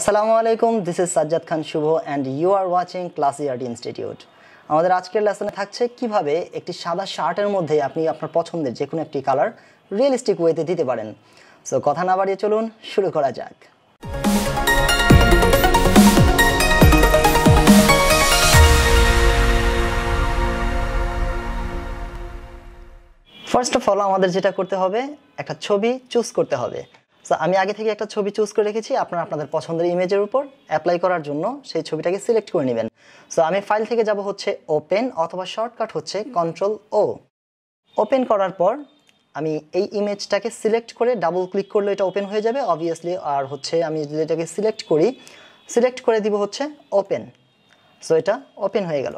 আসসালামু আলাইকুম, this is Sajjad Khan Shuvo and you are watching Classiart institute. আমাদের আজকের লেসনে থাকছে কিভাবে একটি সাদা শার্টের মধ্যে আপনি আপনার পছন্দের যে কোনো একটি কালার রিয়েলিস্টিক ওয়েতে দিতে পারেন। সো কথা না বাড়িয়ে চলুন শুরু করা যাক। ফার্স্ট অফ অল আমাদের যেটা করতে হবে, একটা ছবি চুজ করতে হবে। সো আমি আগে থেকে একটা ছবি চুজ করে রেখেছি, আপনারা আপনাদের পছন্দের ইমেজের উপর অ্যাপ্লাই করার জন্য সেই ছবিটাকে সিলেক্ট করে নেবেন। সো আমি ফাইল থেকে যাব হচ্ছে ওপেন, অথবা শর্টকাট হচ্ছে Ctrl+O। ওপেন করার পর আমি এই ইমেজটাকে সিলেক্ট করে ডাবল ক্লিক করলে এটা ওপেন হয়ে যাবে অবভিয়াসলি। আর হচ্ছে আমি যদি এটাকে সিলেক্ট করে দিব হচ্ছে ওপেন। সো এটা ওপেন হয়ে গেল।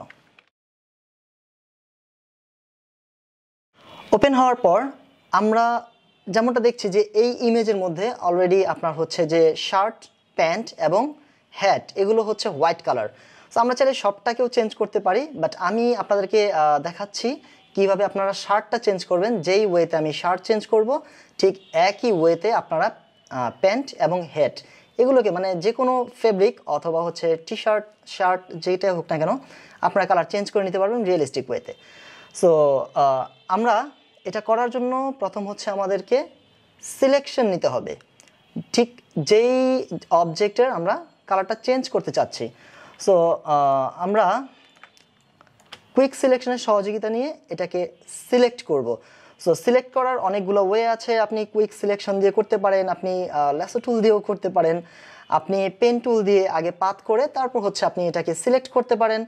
ওপেন হওয়ার পর আমরা যেমনটা দেখছি যে এই ইমেজের মধ্যে অলরেডি আপনার হচ্ছে যে শার্ট, প্যান্ট এবং হ্যাট এগুলো হচ্ছে হোয়াইট কালার। সো আমরা চাইলে সবটাকেও চেঞ্জ করতে পারি, বাট আমি আপনাদেরকে দেখাচ্ছি কিভাবে আপনারা শার্টটা চেঞ্জ করবেন। যেই ওয়েতে আমি শার্ট চেঞ্জ করব, ঠিক একই ওয়েতে আপনারা প্যান্ট এবং হ্যাট এগুলোকে, মানে যে কোনো ফেব্রিক অথবা হচ্ছে টি শার্ট, শার্ট যেটা হোক না কেন, আপনারা কালার চেঞ্জ করে নিতে পারবেন রিয়েলিস্টিক ওয়েতে। সো আমরা এটা করার জন্য প্রথম হচ্ছে আমাদেরকে সিলেকশন নিতে হবে, ঠিক যেই অবজেক্টের আমরা কালারটা চেঞ্জ করতে চাচ্ছি। সো আমরা কুইক সিলেকশনের সহযোগিতা নিয়ে এটাকে সিলেক্ট করব। সো সিলেক্ট করার অনেকগুলো ওয়ে আছে। আপনি কুইক সিলেকশন দিয়ে করতে পারেন, আপনি ল্যাসো টুল দিয়েও করতে পারেন, আপনি পেন টুল দিয়ে আগে পাথ করে তারপর হচ্ছে আপনি এটাকে সিলেক্ট করতে পারেন,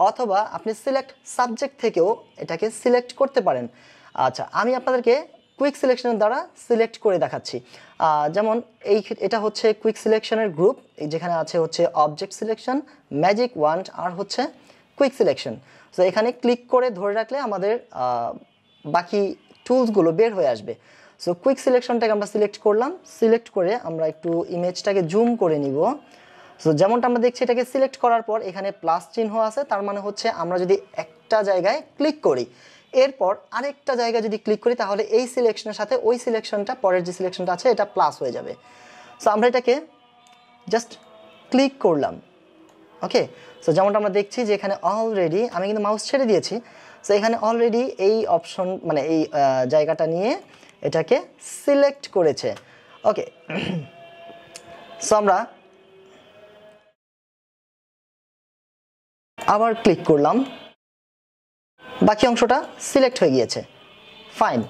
অথবা আপনি সিলেক্ট সাবজেক্ট থেকেও এটাকে সিলেক্ট করতে পারেন। আচ্ছা, আমি আপনাদেরকে কুইক সিলেকশনের দ্বারা সিলেক্ট করে দেখাচ্ছি। যেমন এটা হচ্ছে কুইক সিলেকশনের গ্রুপ, যেখানে আছে হচ্ছে অবজেক্ট সিলেকশন, ম্যাজিক ওয়ান্ড আর হচ্ছে কুইক সিলেকশন। সো এখানে ক্লিক করে ধরে রাখলে আমাদের বাকি টুলসগুলো বের হয়ে আসবে। সো কুইক সিলেকশনটাকে আমরা সিলেক্ট করলাম, সিলেক্ট করে আমরা একটু ইমেজটাকে জুম করে নিব। সো যেমনটা আমরা দেখছি, এটাকে সিলেক্ট করার পর এখানে প্লাস চিহ্ন আছে, তার মানে হচ্ছে আমরা যদি একটা জায়গায় ক্লিক করি, এরপর আরেকটা জায়গায় যদি ক্লিক করি, তাহলে এই সিলেকশনের সাথে ওই সিলেকশনটা, পরের যে সিলেকশনটা আছে এটা প্লাস হয়ে যাবে। সো আমরা এটাকে জাস্ট ক্লিক করলাম। ওকে, সো যেমনটা আমরা দেখছি যে এখানে অলরেডি, আমি কিন্তু মাউস ছেড়ে দিয়েছি, সো এখানে অলরেডি এই অপশন, মানে এই জায়গাটা নিয়ে এটাকে সিলেক্ট করেছে। ওকে, সো আমরা আবার ক্লিক করলাম, বাকি অংশটা সিলেক্ট হয়ে গিয়েছে। ফাইন।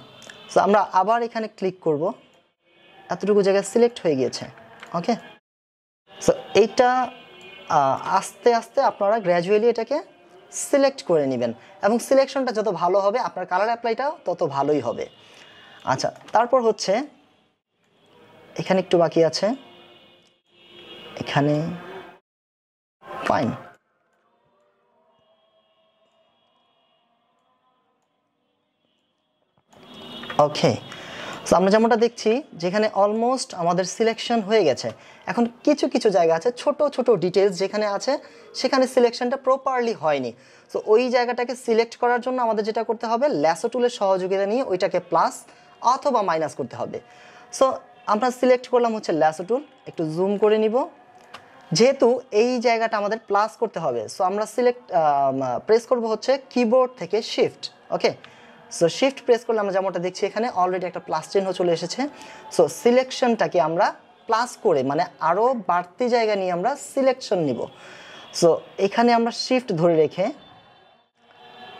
সো আমরা আবার এখানে ক্লিক করব, এতটুকু জায়গায় সিলেক্ট হয়ে গিয়েছে। ওকে, সো এইটা আস্তে আস্তে আপনারা গ্র্যাজুয়ালি এটাকে সিলেক্ট করে নেবেন, এবং সিলেকশনটা যত ভালো হবে আপনার কালার অ্যাপ্লাইটাও তত ভালোই হবে। আচ্ছা, তারপর হচ্ছে এখানে একটু বাকি আছে, এখানে ফাইন। ওকে, সো আমরা যেমনটা দেখছি যেখানে অলমোস্ট আমাদের সিলেকশন হয়ে গেছে। এখন কিছু কিছু জায়গা আছে, ছোট ছোট ডিটেলস যেখানে আছে, সেখানে সিলেকশনটা প্রপারলি হয়নি। সো ওই জায়গাটাকে সিলেক্ট করার জন্য আমাদের যেটা করতে হবে, ল্যাসো টুলের সহযোগিতা নিয়ে ওইটাকে প্লাস অথবা মাইনাস করতে হবে। সো আমরা সিলেক্ট করলাম হচ্ছে ল্যাসো টুল, একটু জুম করে নিব, যেহেতু এই জায়গাটা আমাদের প্লাস করতে হবে। সো আমরা প্রেস করব হচ্ছে কিবোর্ড থেকে শিফট। ওকে, সো শিফট প্রেস করলে আমরা যেমনটা দেখছি এখানে অলরেডি একটা প্লাস চিহ্ন চলে এসেছে। সো সিলেকশনটাকে আমরা প্লাস করে, মানে আরও বাড়তি জায়গা নিয়ে আমরা সিলেকশন নিব। সো এখানে আমরা শিফট ধরে রেখে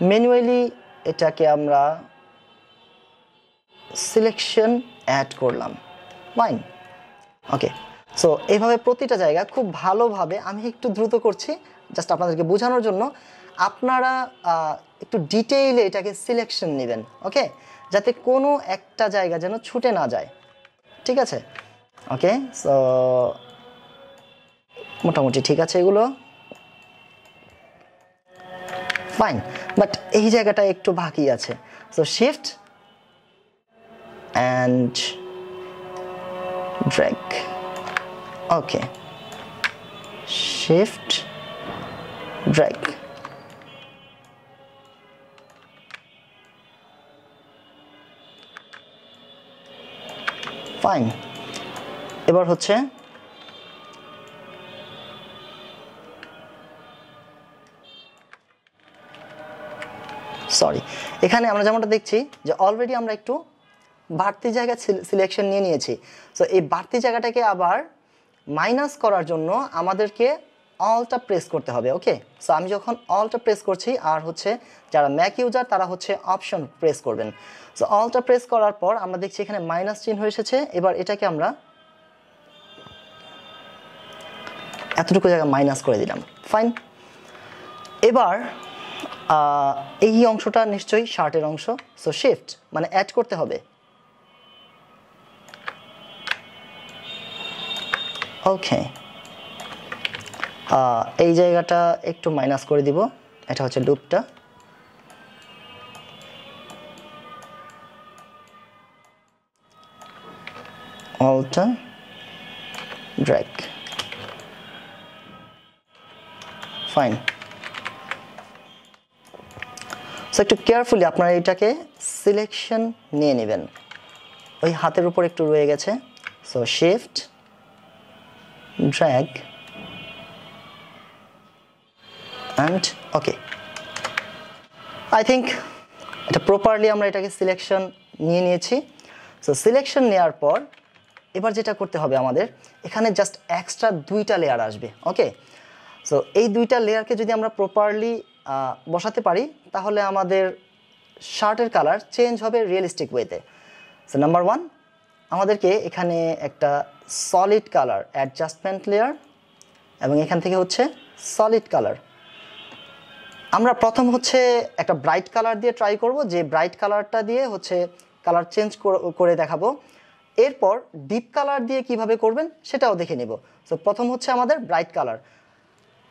ম্যানুয়ালি এটাকে আমরা সিলেকশন অ্যাড করলাম। ফাইন। ওকে, সো এইভাবে প্রতিটা জায়গা খুব ভালোভাবে, আমি একটু দ্রুত করছি জাস্ট আপনাদেরকে বোঝানোর জন্য, আপনারা একটু ডিটেইলে এটাকে সিলেকশন নেবেন। ওকে, যাতে কোনো একটা জায়গা যেন ছুটে না যায়। ঠিক আছে? ওকে, সো মোটামুটি ঠিক আছে এগুলো। ফাইন, বাট এই জায়গাটা একটু বাকি আছে। So shift and drag. Okay, shift drag. Fine, এবার হচ্ছে সরি, এখানে আমরা যেমনটা দেখছি যে অলরেডি আমরা একটু বাড়তি জায়গা সিলেকশন নিয়ে নিয়েছি। সো এই বাড়তি জায়গাটাকে আবার মাইনাস করার জন্য আমাদেরকে অলটা প্রেস করতে হবে। ওকে, সো আমি যখন অলটা প্রেস করছি আর হচ্ছে যারা ম্যাক ইউজার তারা হচ্ছে অপশন প্রেস করবেন। সো অলটা প্রেস করার পর আমরা দেখছি এখানে মাইনাস চিহ্ন এসেছে। এবার এটাকে আমরা এতটুকু জায়গা মাইনাস করে দিলাম, ফাইন। এবার এই অংশটা নিশ্চয়ই শার্টের অংশ, সো শিফট মানে অ্যাড করতে হবে। ওকে, এই জায়গাটা একটু মাইনাস করে দিব, এটা হচ্ছে লুপটা। অলটা ড্র্যাগ, ফাইন। সো একটু কেয়ারফুলি আপনারা এটাকে সিলেকশন নিয়ে নেবেন। ওই হাতের উপর একটু রয়ে গেছে, so shift drag and okay. I think এটা প্রপারলি আমরা এটাকে সিলেকশন নিয়ে নিয়েছি। সো সিলেকশন নেওয়ার পর এবার যেটা করতে হবে আমাদের, এখানে জাস্ট এক্সট্রা 2টা লেয়ার আসবে। ওকে, সো এই 2টা লেয়ারকে যদি আমরা প্রপারলি বসাতে পারি তাহলে আমাদের শার্টের কালার চেঞ্জ হবে রিয়েলিস্টিক ওয়েতে। সো নাম্বার 1, আমাদেরকে এখানে একটা সলিড কালার অ্যাডজাস্টমেন্ট লেয়ার এবং এখান থেকে হচ্ছে সলিড কালার। আমরা প্রথম হচ্ছে একটা ব্রাইট কালার দিয়ে ট্রাই করব, যে ব্রাইট কালারটা দিয়ে হচ্ছে কালার চেঞ্জ করে দেখাবো। এরপর ডিপ কালার দিয়ে কিভাবে করবেন সেটাও দেখে নেব। সো প্রথম হচ্ছে আমাদের ব্রাইট কালার।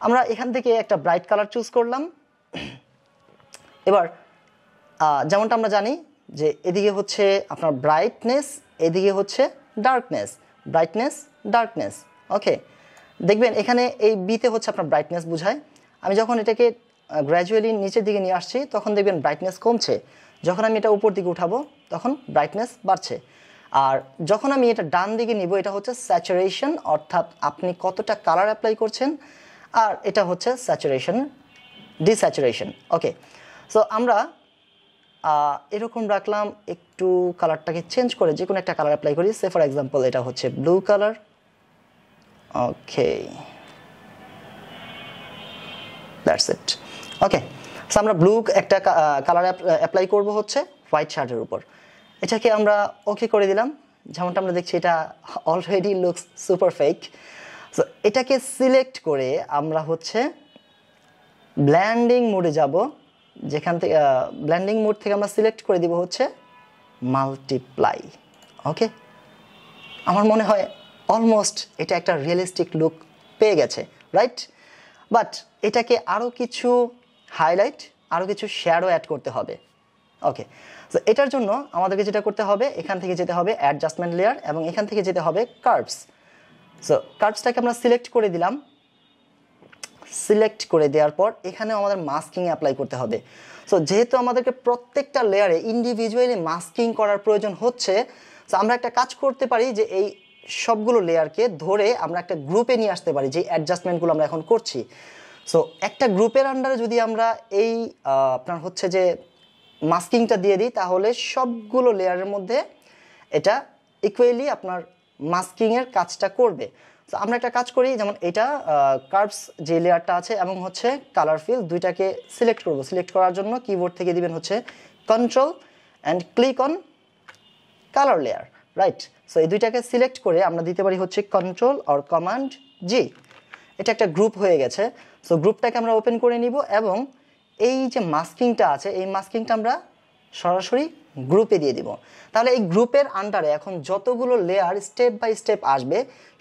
আমরা এখান থেকে একটা ব্রাইট কালার চুজ করলাম। এবার যেমনটা আমরা জানি যে এদিকে হচ্ছে আপনার ব্রাইটনেস, এদিকে হচ্ছে ডার্কনেস, ব্রাইটনেস ডার্কনেস। ওকে, দেখবেন এখানে এই বিতে হচ্ছে আপনার ব্রাইটনেস বোঝায়। আমি যখন এটাকে গ্র্যাজুয়ালি নিচের দিকে নিয়ে আসছি তখন দেখবেন ব্রাইটনেস কমছে। যখন আমি এটা উপর দিকে উঠাবো তখন ব্রাইটনেস বাড়ছে। আর যখন আমি এটা ডান দিকে নিব এটা হচ্ছে স্যাচুরেশন, অর্থাৎ আপনি কতটা কালার অ্যাপ্লাই করছেন। আর এটা হচ্ছে স্যাচুরেশন, ডিস্যাচুরেশন। ওকে, সো আমরা এরকম রাখলাম। একটু কালারটাকে চেঞ্জ করে যে কোনো একটা কালার অ্যাপ্লাই করি। সে ফর এক্সাম্পল এটা হচ্ছে blue colour. Okay, that's it. Okay, so আমরা ব্লু একটা কালার অ্যাপ্লাই করব হচ্ছে হোয়াইট শার্টের উপর। এটাকে আমরা ওকে করে দিলাম। যেমনটা আমরা দেখছি এটা already looks super fake. So এটাকে সিলেক্ট করে আমরা হচ্ছে ব্ল্যান্ডিং মোডে যাব। যেখান থেকে ব্ল্যান্ডিং মোড থেকে আমরা সিলেক্ট করে দিব হচ্ছে মাল্টিপ্লাই। ওকে, আমার মনে হয় অলমোস্ট এটা একটা রিয়েলিস্টিক লুক পেয়ে গেছে, রাইট? বাট এটাকে আরও কিছু হাইলাইট, আরও কিছু শ্যাডো অ্যাড করতে হবে। ওকে, সো এটার জন্য আমাদেরকে যেটা করতে হবে, এখান থেকে যেতে হবে অ্যাডজাস্টমেন্ট লেয়ার এবং এখান থেকে যেতে হবে কার্ভস। সো কার্ভসটাকে আমরা সিলেক্ট করে দিলাম। সিলেক্ট করে দেওয়ার পর এখানেও আমাদের মাস্কিং অ্যাপ্লাই করতে হবে। সো যেহেতু আমাদেরকে প্রত্যেকটা লেয়ারে ইন্ডিভিজুয়ালি মাস্কিং করার প্রয়োজন হচ্ছে, সো আমরা একটা কাজ করতে পারি যে এই সবগুলো লেয়ারকে ধরে আমরা একটা গ্রুপে নিয়ে আসতে পারি, যে অ্যাডজাস্টমেন্টগুলো আমরা এখন করছি। সো একটা গ্রুপের আন্ডারে যদি আমরা এই আপনার হচ্ছে যে মাস্কিংটা দিয়ে দিই তাহলে সবগুলো লেয়ারের মধ্যে এটা ইকুয়ালি আপনার মাস্কিংয়ের কাজটা করবে। তো আমরা একটা কাজ করি, যেমন এটা কার্ভস যে লেয়ারটা আছে এবং হচ্ছে কালার ফিল, দুইটাকে সিলেক্ট করব। সিলেক্ট করার জন্য কিবোর্ড থেকে দিবেন হচ্ছে control and click on colour layer, right? So এই দুইটাকে সিলেক্ট করে আমরা দিতে পারি হচ্ছে কন্ট্রোল অর কমান্ড জি। এটা একটা গ্রুপ হয়ে গেছে। সো গ্রুপটাকে আমরা ওপেন করে নিব এবং এই যে মাস্কিংটা আছে এই মাস্কিংটা আমরা সরাসরি গ্রুপে দিয়ে দিব। তাহলে এই গ্রুপের আন্ডারে এখন যতগুলো লেয়ার স্টেপ বাই স্টেপ আসবে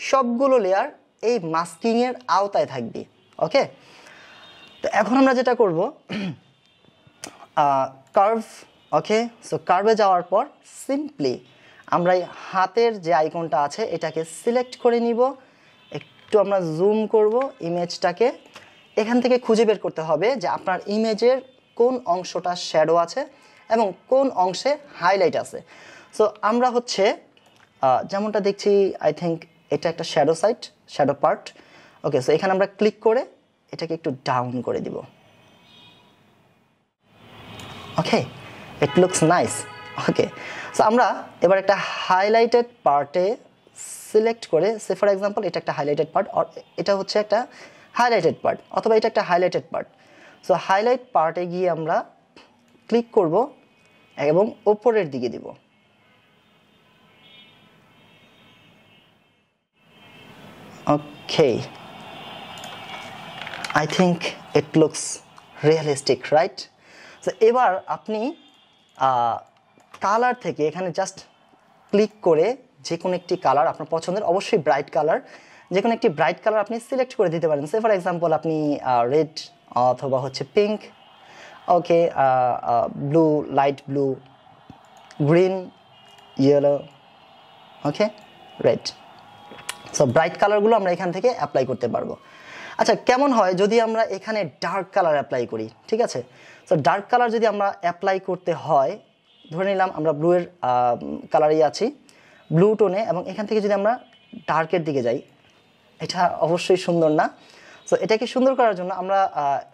সবগুলো লেয়ার এই মাস্কিংয়ের আওতায় থাকবে। ওকে, তো এখন আমরা যেটা করব, কার্ভ। ওকে, সো কার্ভে যাওয়ার পর সিম্পলি আমরা এই হাতের যে আইকনটা আছে এটাকে সিলেক্ট করে নিব। একটু আমরা জুম করব ইমেজটাকে। এখান থেকে খুঁজে বের করতে হবে যে আপনার ইমেজের কোন অংশটা শ্যাডো আছে এবং কোন অংশে হাইলাইট আছে। সো আমরা হচ্ছে যেমনটা দেখছি, আই থিঙ্ক এটা একটা shadow side, shadow part. Okay, so এখানে আমরা ক্লিক করে এটাকে একটু ডাউন করে দিব। Okay, it looks nice. Okay, so আমরা এবার একটা হাইলাইটেড পার্টে সিলেক্ট করে, সে ফর এক্সাম্পল এটা একটা হাইলাইটেড পার্ট, এটা হচ্ছে একটা হাইলাইটেড পার্ট, অথবা এটা একটা হাইলাইটেড পার্ট। সো হাইলাইট পার্টে গিয়ে আমরা ক্লিক করব এবং উপরের দিকে দিব। Okay, I think it looks realistic, right? So এবার আপনি কালার থেকে এখানে জাস্ট ক্লিক করে যে কোনো একটি কালার আপনার পছন্দের, অবশ্যই ব্রাইট কালার, যে কোনো একটি ব্রাইট কালার আপনি সিলেক্ট করে দিতে পারেন। সে ফর এক্সাম্পল আপনি রেড অথবা হচ্ছে pink, okay, blue, light blue, green, yellow, okay, red. So bright কালারগুলো আমরা এখান থেকে অ্যাপ্লাই করতে পারবো। আচ্ছা, কেমন হয় যদি আমরা এখানে ডার্ক কালার অ্যাপ্লাই করি? ঠিক আছে, সো ডার্ক কালার যদি আমরা অ্যাপ্লাই করতে হয়, ধরে নিলাম আমরা ব্লুয়ের কালারেই আছি, ব্লু টোনে, এবং এখান থেকে যদি আমরা ডার্কের দিকে যাই, এটা অবশ্যই সুন্দর না। সো এটাকে সুন্দর করার জন্য আমরা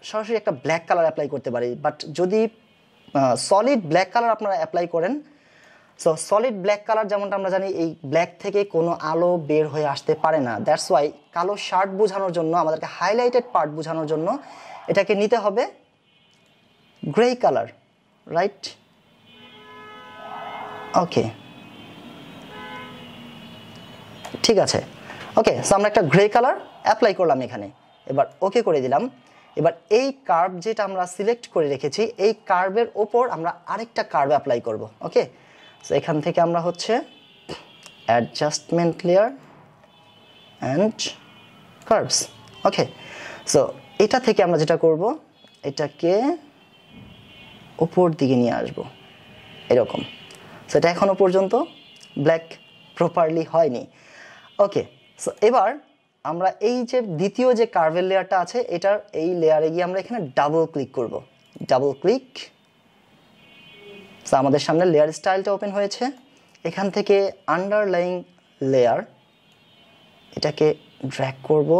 সরাসরি একটা ব্ল্যাক কালার অ্যাপ্লাই করতে পারি। বাট যদি সলিড ব্ল্যাক কালার আপনারা অ্যাপ্লাই করেন, সো সলিড ব্ল্যাক কালার যেমনটা আমরা জানি, এই ব্ল্যাক থেকে কোনো আলো বের হয়ে আসতে পারে না। দ্যাটস ওয়াই কালো শার্ট বোঝানোর জন্য, আমাদেরকে হাইলাইটেড পার্ট বোঝানোর জন্য এটাকে নিতে হবে গ্রে কালার, রাইট? ওকে, ঠিক আছে। ওকে, সো আমরা একটা গ্রে কালার অ্যাপ্লাই করলাম এখানে, এবার ওকে করে দিলাম। এবার এই কার্ভ যেটা আমরা সিলেক্ট করে রেখেছি, এই কার্ভের ওপর আমরা আরেকটা কার্ভ অ্যাপ্লাই করব। ওকে, সো এখান থেকে আমরা হচ্ছে adjustment layer and curves. Okay, so এটা থেকে আমরা যেটা করব, এটাকে উপর দিকে নিয়ে আসব এরকম। সো এটা এখনো পর্যন্ত ব্ল্যাক প্রপারলি হয়নি। ওকে, সো এবার আমরা এই যে দ্বিতীয় যে কার্ভের লেয়ারটা আছে, এটার এই লেয়ারে গিয়ে আমরা এখানে ডাবল ক্লিক করব। ডাবল ক্লিক, সো আমাদের সামনে লেয়ার স্টাইলটা ওপেন হয়েছে। এখান থেকে আন্ডারলাইং লেয়ার, এটাকে ড্র্যাগ করব।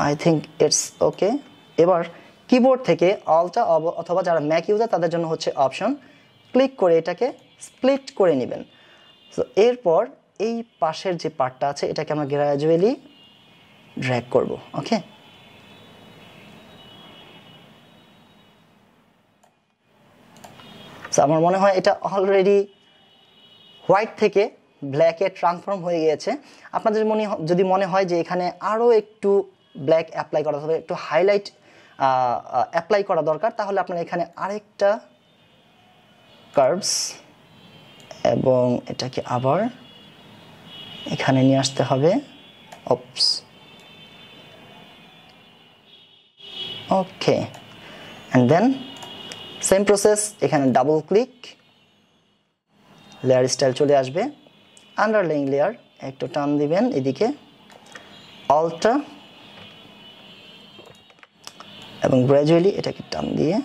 I think it's okay. এবার কিবোর্ড থেকে অল্টা অথবা যারা ম্যাক ইউজার তাদের জন্য হচ্ছে অপশন, ক্লিক করে এটাকে স্প্লিট করে নেবেন। সো এরপর এই পাশের যে পার্টটা আছে, এটাকে আমরা গ্র্যাজুয়ালি ড্র্যাগ করব। ওকে, সো আমার মনে হয় এটা অলরেডি হোয়াইট থেকে ব্ল্যাকে ট্রান্সফর্ম হয়ে গিয়েছে। আপনাদের যদি মনে হয় যে এখানে আরও একটু ব্ল্যাক অ্যাপ্লাই করা হবে, একটু হাইলাইট অ্যাপ্লাই করা দরকার, তাহলে আপনার এখানে আরেকটা কার্ভস এবং এটাকে আবার এখানে নিয়ে আসতে হবে। Oops, okay, and then same process, এখানে ডাবল ক্লিক, লেয়ার স্টাইল চলে আসবে। আন্ডারলাইং লেয়ার একটু টান দিবেন এদিকে, অল্টা এবং গ্র্যাজুয়ালি এটাকে টান দিয়ে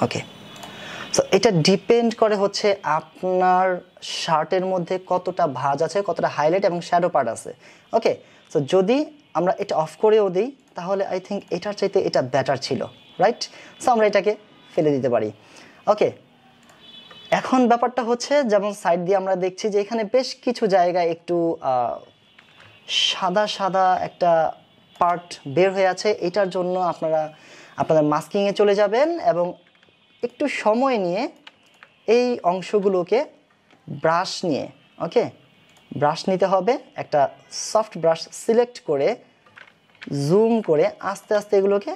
ওকে। সো এটা ডিপেন্ড করে হচ্ছে আপনার শার্টের মধ্যে কতটা ভাঁজ আছে, কতটা হাইলাইট এবং শ্যাডো পার্ট আছে। ওকে, সো যদি আমরা এটা অফ করেও দিই, তাহলে আই থিঙ্ক এটার চাইতে এটা বেটার ছিল, রাইট? সো আমরা এটাকে ফেলে দিতে পারি। ওকে, এখন ব্যাপারটা হচ্ছে, যেমন সাইড দিয়ে আমরা দেখছি যে এখানে বেশ কিছু জায়গায় একটু সাদা সাদা একটা পার্ট বের হয়ে আছে। এটার জন্য আপনারা আপনাদের মাস্কিংয়ে চলে যাবেন এবং একটু সময় নিয়ে এই অংশগুলোকে ব্রাশ নিয়ে, ওকে, ব্রাশ নিতে হবে, একটা সফট ব্রাশ সিলেক্ট করে জুম করে আস্তে আস্তে এগুলোকে,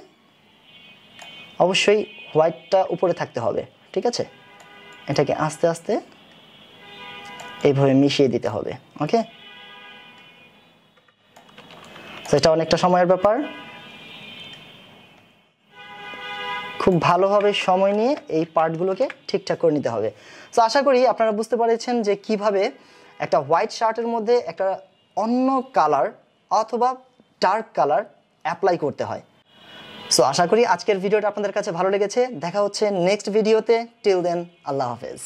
অবশ্যই হোয়াইটটা উপরে থাকতে হবে, ঠিক আছে, এটাকে আস্তে আস্তে এইভাবে মিশিয়ে দিতে হবে। ওকে, সেটা অনেকটা সময়ের ব্যাপার, খুব ভালোভাবে সময় নিয়ে এই পার্টগুলোকে ঠিকঠাক করে নিতে হবে। সো আশা করি আপনারা বুঝতে পেরেছেন যে কিভাবে একটা হোয়াইট শার্টের মধ্যে একটা অন্য কালার অথবা ডার্ক কালার অ্যাপ্লাই করতে হয়। সো আশা করি আজকের ভিডিওটা আপনাদের কাছে ভালো লেগেছে। দেখা হচ্ছে নেক্সট ভিডিওতে। টিল দেন, আল্লাহ হাফেজ।